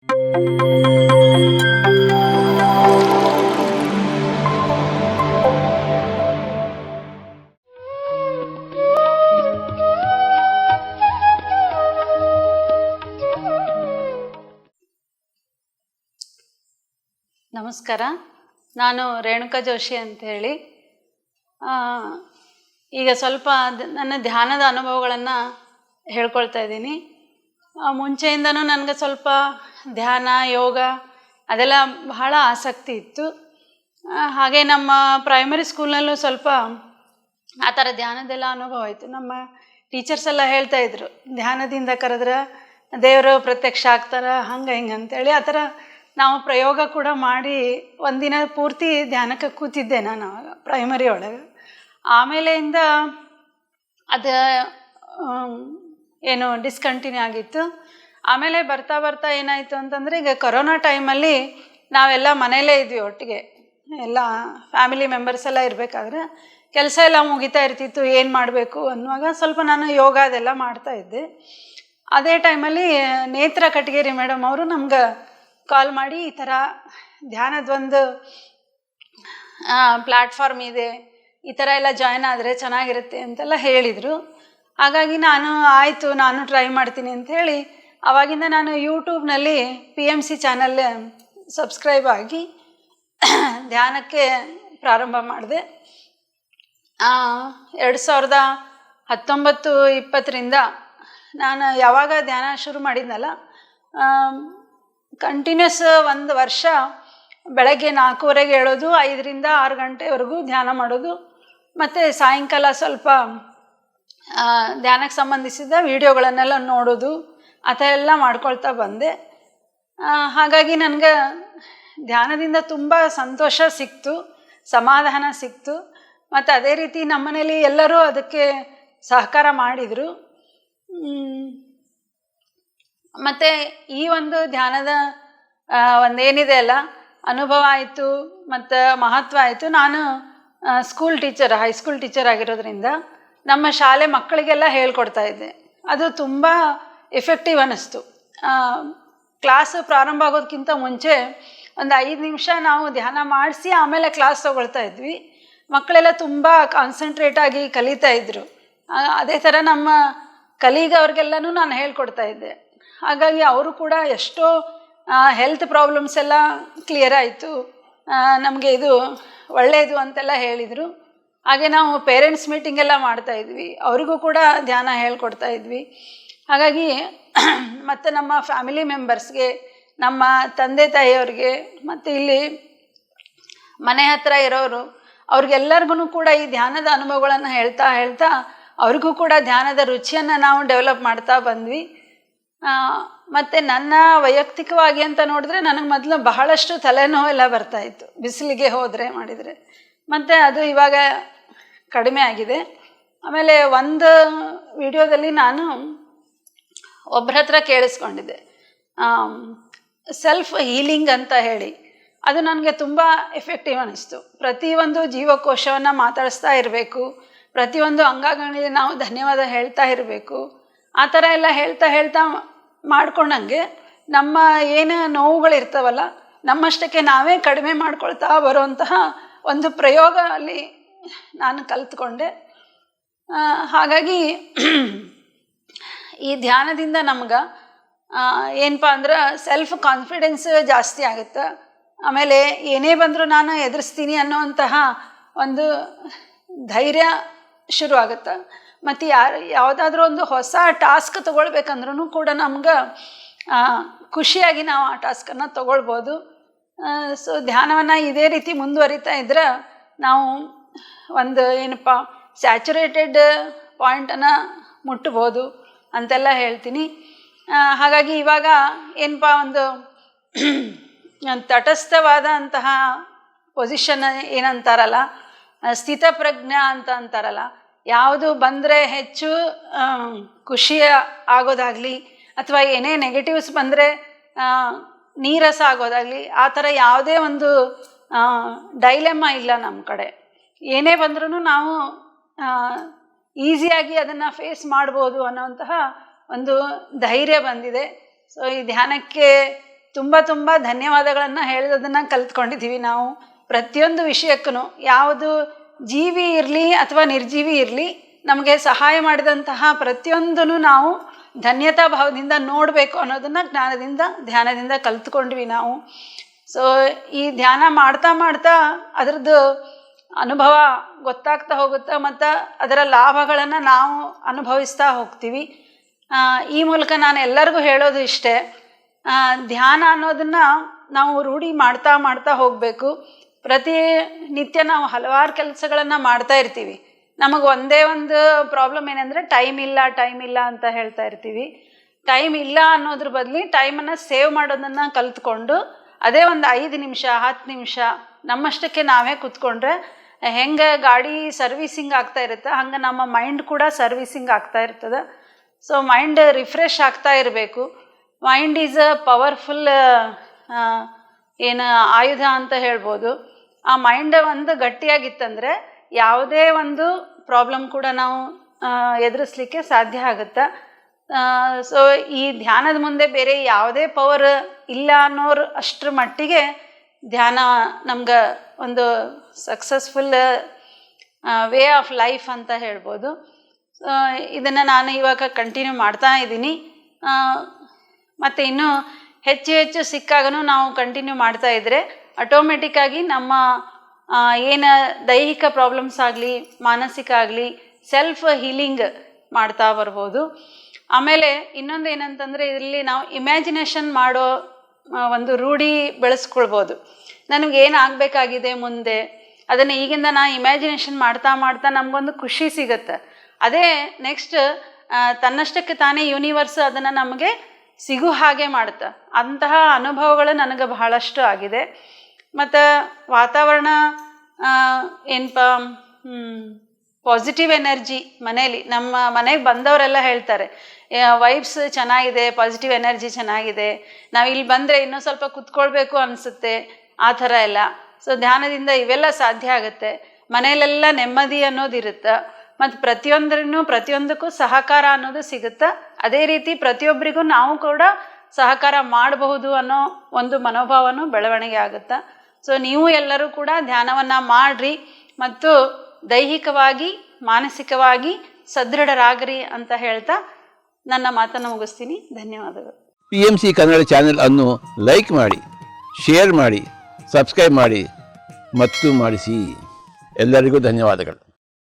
ನಮಸ್ಕಾರ. ನಾನು ರೇಣುಕಾ ಜೋಶಿ ಅಂಥೇಳಿ. ಈಗ ಸ್ವಲ್ಪ ನನ್ನ ಧ್ಯಾನದ ಅನುಭವಗಳನ್ನು ಹೇಳ್ಕೊಳ್ತಾ ಇದ್ದೀನಿ. ಮುಂಚೆಯಿಂದನೂ ನನಗೆ ಸ್ವಲ್ಪ ಧ್ಯಾನ, ಯೋಗ ಅದೆಲ್ಲ ಬಹಳ ಆಸಕ್ತಿ ಇತ್ತು. ಹಾಗೆ ನಮ್ಮ ಪ್ರೈಮರಿ ಸ್ಕೂಲ್ನಲ್ಲೂ ಸ್ವಲ್ಪ ಆ ಥರ ಧ್ಯಾನದೆಲ್ಲ ಅನುಭವ ಆಯಿತು. ನಮ್ಮ ಟೀಚರ್ಸ್ ಎಲ್ಲ ಹೇಳ್ತಾಯಿದ್ರು, ಧ್ಯಾನದಿಂದ ಕರೆದ್ರೆ ದೇವರು ಪ್ರತ್ಯಕ್ಷ ಆಗ್ತಾರೆ, ಹಂಗೆ ಹಿಂಗೆ ಅಂತೇಳಿ. ಆ ಥರ ನಾವು ಪ್ರಯೋಗ ಕೂಡ ಮಾಡಿ ಒಂದಿನ ಪೂರ್ತಿ ಧ್ಯಾನಕ್ಕೆ ಕೂತಿದ್ದೆ ನಾನು ಆವಾಗ ಪ್ರೈಮರಿ ಒಳಗೆ. ಆಮೇಲೆಯಿಂದ ಅದು ಏನು ಡಿಸ್ಕಂಟಿನ್ಯೂ ಆಗಿತ್ತು. ಆಮೇಲೆ ಬರ್ತಾ ಬರ್ತಾ ಏನಾಯಿತು ಅಂತಂದರೆ, ಈಗ ಕೊರೋನಾ ಟೈಮಲ್ಲಿ ನಾವೆಲ್ಲ ಮನೆಯಲ್ಲೇ ಇದ್ವಿ ಒಟ್ಟಿಗೆ, ಎಲ್ಲ ಫ್ಯಾಮಿಲಿ ಮೆಂಬರ್ಸ್ ಎಲ್ಲ ಇರಬೇಕಾದ್ರೆ ಕೆಲಸ ಎಲ್ಲ ಮುಗಿತಾ ಇರ್ತಿತ್ತು, ಏನು ಮಾಡಬೇಕು ಅನ್ನುವಾಗ ಸ್ವಲ್ಪ ನಾನು ಯೋಗ ಅದೆಲ್ಲ ಮಾಡ್ತಾಯಿದ್ದೆ. ಅದೇ ಟೈಮಲ್ಲಿ ನೇತ್ರ ಕಟಗೇರಿ ಮೇಡಮ್ ಅವರು ನಮ್ಗೆ ಕಾಲ್ ಮಾಡಿ, ಈ ಥರ ಧ್ಯಾನದೊಂದು ಪ್ಲ್ಯಾಟ್ಫಾರ್ಮ್ ಇದೆ, ಈ ಥರ ಎಲ್ಲ ಜಾಯ್ನ್ ಆದರೆ ಚೆನ್ನಾಗಿರುತ್ತೆ ಅಂತೆಲ್ಲ ಹೇಳಿದರು. ಹಾಗಾಗಿ ಆಯಿತು ನಾನು ಟ್ರೈ ಮಾಡ್ತೀನಿ ಅಂಥೇಳಿ ಆವಾಗಿಂದ ನಾನು ಯೂಟ್ಯೂಬ್ನಲ್ಲಿ PMC ಚಾನಲ್ ಸಬ್ಸ್ಕ್ರೈಬ್ ಆಗಿ ಧ್ಯಾನಕ್ಕೆ ಪ್ರಾರಂಭ ಮಾಡಿದೆ. 2019-20 ನಾನು ಯಾವಾಗ ಧ್ಯಾನ ಶುರು ಮಾಡಿದ್ನಲ್ಲ, ಕಂಟಿನ್ಯೂಸ್ 1 ವರ್ಷ ಬೆಳಗ್ಗೆ 4:15 ಹೇಳೋದು, 5ರಿಂದ 6 ಗಂಟೆವರೆಗೂ ಧ್ಯಾನ ಮಾಡೋದು, ಮತ್ತು ಸಾಯಂಕಾಲ ಸ್ವಲ್ಪ ಧ್ಯಾನಕ್ಕೆ ಸಂಬಂಧಿಸಿದ ವಿಡಿಯೋಗಳನ್ನೆಲ್ಲ ನೋಡೋದು, ಆ ಥರ ಎಲ್ಲ ಮಾಡ್ಕೊಳ್ತಾ ಬಂದೆ. ಹಾಗಾಗಿ ನನಗೆ ಧ್ಯಾನದಿಂದ ತುಂಬ ಸಂತೋಷ ಸಿಕ್ತು, ಸಮಾಧಾನ ಸಿಕ್ತು. ಮತ್ತು ಅದೇ ರೀತಿ ನಮ್ಮನೇಲಿ ಎಲ್ಲರೂ ಅದಕ್ಕೆ ಸಹಕಾರ ಮಾಡಿದರು. ಮತ್ತು ಈ ಒಂದು ಧ್ಯಾನದ ಒಂದೇನಿದೆ ಅಲ್ಲ ಅನುಭವ ಆಯಿತು ಮತ್ತು ಮಹತ್ವ ಆಯಿತು. ನಾನು ಸ್ಕೂಲ್ ಟೀಚರ್, ಹೈಸ್ಕೂಲ್ ಟೀಚರ್ ಆಗಿರೋದ್ರಿಂದ ನಮ್ಮ ಶಾಲೆ ಮಕ್ಕಳಿಗೆಲ್ಲ ಹೇಳ್ಕೊಡ್ತಾ ಇದ್ದೆ. ಅದು ತುಂಬ ಎಫೆಕ್ಟಿವ್ ಅನ್ನಿಸ್ತು. ಕ್ಲಾಸ್ ಪ್ರಾರಂಭ ಆಗೋದಕ್ಕಿಂತ ಮುಂಚೆ ಒಂದು 5 ನಿಮಿಷ ನಾವು ಧ್ಯಾನ ಮಾಡಿಸಿ ಆಮೇಲೆ ಕ್ಲಾಸ್ ತೊಗೊಳ್ತಾ ಇದ್ವಿ. ಮಕ್ಕಳೆಲ್ಲ ತುಂಬ ಕಾನ್ಸಂಟ್ರೇಟಾಗಿ ಕಲಿತಾ ಇದ್ದರು. ಅದೇ ಥರ ನಮ್ಮ ಕಲೀಗ್ ಅವ್ರಿಗೆಲ್ಲನೂ ನಾನು ಹೇಳ್ಕೊಡ್ತಾ ಇದ್ದೆ. ಹಾಗಾಗಿ ಅವರು ಕೂಡ ಎಷ್ಟೋ ಹೆಲ್ತ್ ಪ್ರಾಬ್ಲಮ್ಸ್ ಎಲ್ಲ ಕ್ಲಿಯರ್ ಆಯಿತು, ನಮಗೆ ಇದು ಒಳ್ಳೆಯದು ಅಂತೆಲ್ಲ ಹೇಳಿದರು. ಹಾಗೆ ನಾವು ಪೇರೆಂಟ್ಸ್ ಮೀಟಿಂಗ್ ಎಲ್ಲ ಮಾಡ್ತಾಯಿದ್ವಿ, ಅವರಿಗೂ ಕೂಡ ಧ್ಯಾನ ಹೇಳ್ಕೊಡ್ತಾ ಇದ್ವಿ. ಹಾಗಾಗಿ ಮತ್ತು ನಮ್ಮ ಫ್ಯಾಮಿಲಿ ಮೆಂಬರ್ಸ್ಗೆ, ನಮ್ಮ ತಂದೆ ತಾಯಿಯವ್ರಿಗೆ, ಮತ್ತು ಇಲ್ಲಿ ಮನೆ ಹತ್ತಿರ ಇರೋರು, ಅವ್ರಿಗೆಲ್ಲರಿಗೂ ಕೂಡ ಈ ಧ್ಯಾನದ ಅನುಭವಗಳನ್ನು ಹೇಳ್ತಾ ಅವ್ರಿಗೂ ಕೂಡ ಧ್ಯಾನದ ರುಚಿಯನ್ನು ನಾವು ಡೆವಲಪ್ ಮಾಡ್ತಾ ಬಂದ್ವಿ. ಮತ್ತು ನನ್ನ ವೈಯಕ್ತಿಕವಾಗಿ ಅಂತ ನೋಡಿದ್ರೆ, ನನಗೆ ಮೊದಲು ಬಹಳಷ್ಟು ತಲೆನೋವೆಲ್ಲ ಬರ್ತಾಯಿತ್ತು ಬಿಸಿಲಿಗೆ ಹೋದರೆ ಮಾಡಿದರೆ. ಮತ್ತು ಅದು ಇವಾಗ ಕಡಿಮೆ ಆಗಿದೆ. ಆಮೇಲೆ ಒಂದು ವಿಡಿಯೋದಲ್ಲಿ ನಾನು ಒಬ್ಬರ ಹತ್ರ ಕೇಳಿಸ್ಕೊಂಡಿದ್ದೆ, ಸೆಲ್ಫ್ ಹೀಲಿಂಗ್ ಅಂತ ಹೇಳಿ. ಅದು ನನಗೆ ತುಂಬ ಎಫೆಕ್ಟಿವ್ ಅನ್ನಿಸ್ತು. ಪ್ರತಿಯೊಂದು ಜೀವಕೋಶವನ್ನು ಮಾತಾಡಿಸ್ತಾ ಇರಬೇಕು, ಪ್ರತಿಯೊಂದು ಅಂಗಗಳಿಗೆ ನಾವು ಧನ್ಯವಾದ ಹೇಳ್ತಾ ಇರಬೇಕು. ಆ ಥರ ಎಲ್ಲ ಹೇಳ್ತಾ ಮಾಡ್ಕೊಂಡಂಗೆ ನಮ್ಮ ಏನು ನೋವುಗಳಿರ್ತಾವಲ್ಲ, ನಮ್ಮಷ್ಟಕ್ಕೆ ನಾವೇ ಕಡಿಮೆ ಮಾಡ್ಕೊಳ್ತಾ ಬರುವಂತಹ ಒಂದು ಪ್ರಯೋಗ ಅಲ್ಲಿ ನಾನು ಕಲಿತ್ಕೊಂಡೆ. ಹಾಗಾಗಿ ಈ ಧ್ಯಾನದಿಂದ ನಮ್ಗೆ ಏನಪ್ಪ ಅಂದ್ರೆ ಸೆಲ್ಫ್ ಕಾನ್ಫಿಡೆನ್ಸ್ ಜಾಸ್ತಿ ಆಗುತ್ತೆ. ಆಮೇಲೆ ಏನೇ ಬಂದರೂ ನಾನು ಎದುರಿಸ್ತೀನಿ ಅನ್ನೋವಂತಹ ಒಂದು ಧೈರ್ಯ ಶುರು ಆಗುತ್ತೆ. ಮತ್ತು ಯಾವುದಾದ್ರೂ ಒಂದು ಹೊಸ ಟಾಸ್ಕ್ ತೊಗೊಳ್ಬೇಕಂದ್ರೂ ಕೂಡ ನಮ್ಗೆ ಖುಷಿಯಾಗಿ ನಾವು ಆ ಟಾಸ್ಕನ್ನು ತೊಗೊಳ್ಬೋದು. ಸೊ ಧ್ಯಾನವನ್ನು ಇದೇ ರೀತಿ ಮುಂದುವರಿತಾ ಇದ್ರೆ ನಾವು ಒಂದು ಏನಪ್ಪ ಸ್ಯಾಚುರೇಟೆಡ್ ಪಾಯಿಂಟನ್ನು ಮುಟ್ಬೋದು ಅಂತೆಲ್ಲ ಹೇಳ್ತೀನಿ. ಹಾಗಾಗಿ ಇವಾಗ ಏನಪ್ಪ ಒಂದು ತಟಸ್ಥವಾದ ಅಂತಹ ಪೊಸಿಷನ್ ಏನಂತಾರಲ್ಲ, ಸ್ಥಿತಪ್ರಜ್ಞ ಅಂತ ಅಂತಾರಲ್ಲ, ಯಾವುದು ಬಂದರೆ ಹೆಚ್ಚು ಖುಷಿಯ ಆಗೋದಾಗಲಿ ಅಥವಾ ಏನೇ ನೆಗೆಟಿವ್ಸ್ ಬಂದರೆ ನೀರಸ ಆಗೋದಾಗಲಿ, ಆ ಥರ ಯಾವುದೇ ಒಂದು ಡೈಲೆಮ್ಮ ಇಲ್ಲ ನಮ್ಮ ಕಡೆ. ಏನೇ ಬಂದ್ರೂ ನಾವು ಈಸಿಯಾಗಿ ಅದನ್ನು ಫೇಸ್ ಮಾಡ್ಬೋದು ಅನ್ನೋಂತಹ ಒಂದು ಧೈರ್ಯ ಬಂದಿದೆ. ಸೊ ಈ ಧ್ಯಾನಕ್ಕೆ ತುಂಬ ತುಂಬ ಧನ್ಯವಾದಗಳನ್ನು ಹೇಳೋದನ್ನು ಕಲ್ತ್ಕೊಂಡಿದ್ದೀವಿ ನಾವು. ಪ್ರತಿಯೊಂದು ವಿಷಯಕ್ಕೂ ಯಾವುದು ಜೀವಿ ಇರಲಿ ಅಥವಾ ನಿರ್ಜೀವಿ ಇರಲಿ, ನಮಗೆ ಸಹಾಯ ಮಾಡಿದಂತಹ ಪ್ರತಿಯೊಂದನ್ನು ನಾವು ಧನ್ಯತಾ ಭಾವದಿಂದ ನೋಡಬೇಕು ಅನ್ನೋದನ್ನು ಧ್ಯಾನದಿಂದ ಕಲ್ತ್ಕೊಂಡ್ವಿ ನಾವು. ಸೊ ಈ ಧ್ಯಾನ ಮಾಡ್ತಾ ಮಾಡ್ತಾ ಅದರದ್ದು ಅನುಭವ ಗೊತ್ತಾಗ್ತಾ ಹೋಗುತ್ತೆ ಮತ್ತು ಅದರ ಲಾಭಗಳನ್ನು ನಾವು ಅನುಭವಿಸ್ತಾ ಹೋಗ್ತೀವಿ. ಈ ಮೂಲಕ ನಾನು ಎಲ್ಲರಿಗೂ ಹೇಳೋದು ಇಷ್ಟೇ, ಧ್ಯಾನ ಅನ್ನೋದನ್ನು ನಾವು ರೂಢಿ ಮಾಡ್ತಾ ಮಾಡ್ತಾ ಹೋಗಬೇಕು. ಪ್ರತಿನಿತ್ಯ ನಾವು ಹಲವಾರು ಕೆಲಸಗಳನ್ನು ಮಾಡ್ತಾ ಇರ್ತೀವಿ. ನಮಗೆ ಒಂದೇ ಒಂದು ಪ್ರಾಬ್ಲಮ್ ಏನಂದರೆ ಟೈಮ್ ಇಲ್ಲ ಅಂತ ಹೇಳ್ತಾ ಇರ್ತೀವಿ. ಟೈಮ್ ಇಲ್ಲ ಅನ್ನೋದ್ರ ಬದಲು ಟೈಮನ್ನು ಸೇವ್ ಮಾಡೋದನ್ನು ಕಲ್ತ್ಕೊಂಡು ಅದೇ ಒಂದು 5 ನಿಮಿಷ 10 ನಿಮಿಷ ನಮ್ಮಷ್ಟಕ್ಕೆ ನಾವೇ ಕೂತ್ಕೊಂಡ್ರೆ ಹೆಂಗೆ ಗಾಡಿ ಸರ್ವೀಸಿಂಗ್ ಆಗ್ತಾ ಇರುತ್ತೆ ಹಂಗೆ ನಮ್ಮ ಮೈಂಡ್ ಕೂಡ ಸರ್ವೀಸಿಂಗ್ ಆಗ್ತಾ ಇರ್ತದೆ. ಸೊ ಮೈಂಡ್ ರಿಫ್ರೆಶ್ ಆಗ್ತಾ ಇರಬೇಕು. ಮೈಂಡ್ ಈಸ್ ಅ ಪವರ್ಫುಲ್ ಏನು ಆಯುಧ ಅಂತ ಹೇಳ್ಬೋದು. ಆ ಮೈಂಡ್ ಒಂದು ಗಟ್ಟಿಯಾಗಿತ್ತಂದರೆ ಯಾವುದೇ ಒಂದು ಪ್ರಾಬ್ಲಮ್ ಕೂಡ ನಾವು ಎದುರಿಸ್ಲಿಕ್ಕೆ ಸಾಧ್ಯ ಆಗುತ್ತೆ. ಸೊ ಈ ಧ್ಯಾನದ ಮುಂದೆ ಬೇರೆ ಯಾವುದೇ ಪವರ್ ಇಲ್ಲ ಅನ್ನೋರು ಅಷ್ಟರ ಮಟ್ಟಿಗೆ ಧ್ಯಾನ ನಮ್ಗೆ ಒಂದು ಸಕ್ಸಸ್ಫುಲ್ ವೇ ಆಫ್ ಲೈಫ್ ಅಂತ ಹೇಳ್ಬೋದು. ಇದನ್ನು ನಾನು ಇವಾಗ ಕಂಟಿನ್ಯೂ ಮಾಡ್ತಾ ಇದ್ದೀನಿ. ಮತ್ತು ಇನ್ನೂ ಹೆಚ್ಚು ಸಿಕ್ಕಾಗೂ ನಾವು ಕಂಟಿನ್ಯೂ ಮಾಡ್ತಾ ಇದ್ದರೆ ಆಟೋಮೆಟಿಕ್ಕಾಗಿ ನಮ್ಮ ಏನು ದೈಹಿಕ ಪ್ರಾಬ್ಲಮ್ಸ್ ಆಗಲಿ ಮಾನಸಿಕ ಆಗಲಿ ಸೆಲ್ಫ್ ಹೀಲಿಂಗ್ ಮಾಡ್ತಾ ಬರ್ಬೋದು. ಆಮೇಲೆ ಇನ್ನೊಂದು ಏನಂತಂದರೆ ಇಲ್ಲಿ ನಾವು ಇಮ್ಯಾಜಿನೇಷನ್ ಮಾಡೋ ಒಂದು ರೂಢಿ ಬೆಳೆಸ್ಕೊಳ್ಬೋದು. ನನಗೇನು ಆಗಬೇಕಾಗಿದೆ ಮುಂದೆ ಅದನ್ನು ಈಗಿಂದ ನಾನು ಇಮ್ಯಾಜಿನೇಷನ್ ಮಾಡ್ತಾ ಮಾಡ್ತಾ ನಮಗೊಂದು ಖುಷಿ ಸಿಗುತ್ತೆ. ಅದೇ ನೆಕ್ಸ್ಟ್ ತನ್ನಷ್ಟಕ್ಕೆ ತಾನೇ ಯೂನಿವರ್ಸ್ ಅದನ್ನು ನಮಗೆ ಸಿಗೋ ಹಾಗೆ ಮಾಡುತ್ತೆ. ಅಂತಹ ಅನುಭವಗಳು ನನಗೆ ಬಹಳಷ್ಟು ಆಗಿದೆ. ಮತ್ತು ವಾತಾವರಣ ಏನಪ್ಪ ಪಾಸಿಟಿವ್ ಎನರ್ಜಿ ಮನೇಲಿ ನಮ್ಮ ಮನೆಗೆ ಬಂದವರೆಲ್ಲ ಹೇಳ್ತಾರೆ ವೈಬ್ಸ್ ಚೆನ್ನಾಗಿದೆ, ಪಾಸಿಟಿವ್ ಎನರ್ಜಿ ಚೆನ್ನಾಗಿದೆ, ನಾವು ಇಲ್ಲಿ ಬಂದರೆ ಇನ್ನೂ ಸ್ವಲ್ಪ ಕುತ್ಕೊಳ್ಬೇಕು ಅನಿಸುತ್ತೆ, ಆ ಥರ ಎಲ್ಲ. ಸೊ ಧ್ಯಾನದಿಂದ ಇವೆಲ್ಲ ಸಾಧ್ಯ ಆಗುತ್ತೆ. ಮನೆಯಲ್ಲೆಲ್ಲ ನೆಮ್ಮದಿ ಅನ್ನೋದಿರುತ್ತೆ. ಮತ್ತು ಪ್ರತಿಯೊಂದಕ್ಕೂ ಸಹಕಾರ ಅನ್ನೋದು ಸಿಗುತ್ತೆ. ಅದೇ ರೀತಿ ಪ್ರತಿಯೊಬ್ಬರಿಗೂ ನಾವು ಕೂಡ ಸಹಕಾರ ಮಾಡಬಹುದು ಅನ್ನೋ ಒಂದು ಮನೋಭಾವನೂ ಬೆಳವಣಿಗೆ ಆಗುತ್ತೆ. ಸೊ ನೀವು ಎಲ್ಲರೂ ಕೂಡ ಧ್ಯಾನವನ್ನು ಮಾಡಿರಿ ಮತ್ತು ದೈಹಿಕವಾಗಿ ಮಾನಸಿಕವಾಗಿ ಸದೃಢರಾಗ್ರಿ ಅಂತ ಹೇಳ್ತಾ ನನ್ನ ಮಾತನ್ನು ಮುಗಿಸ್ತೀನಿ. ಧನ್ಯವಾದಗಳು. PMC ಕನ್ನಡ ಚಾನೆಲ್ ಅನ್ನು ಲೈಕ್ ಮಾಡಿ, ಶೇರ್ ಮಾಡಿ, ಸಬ್ಸ್ಕ್ರೈಬ್ ಮಾಡಿ ಮತ್ತು ಮಾಡಿಸಿ. ಎಲ್ಲರಿಗೂ ಧನ್ಯವಾದಗಳು.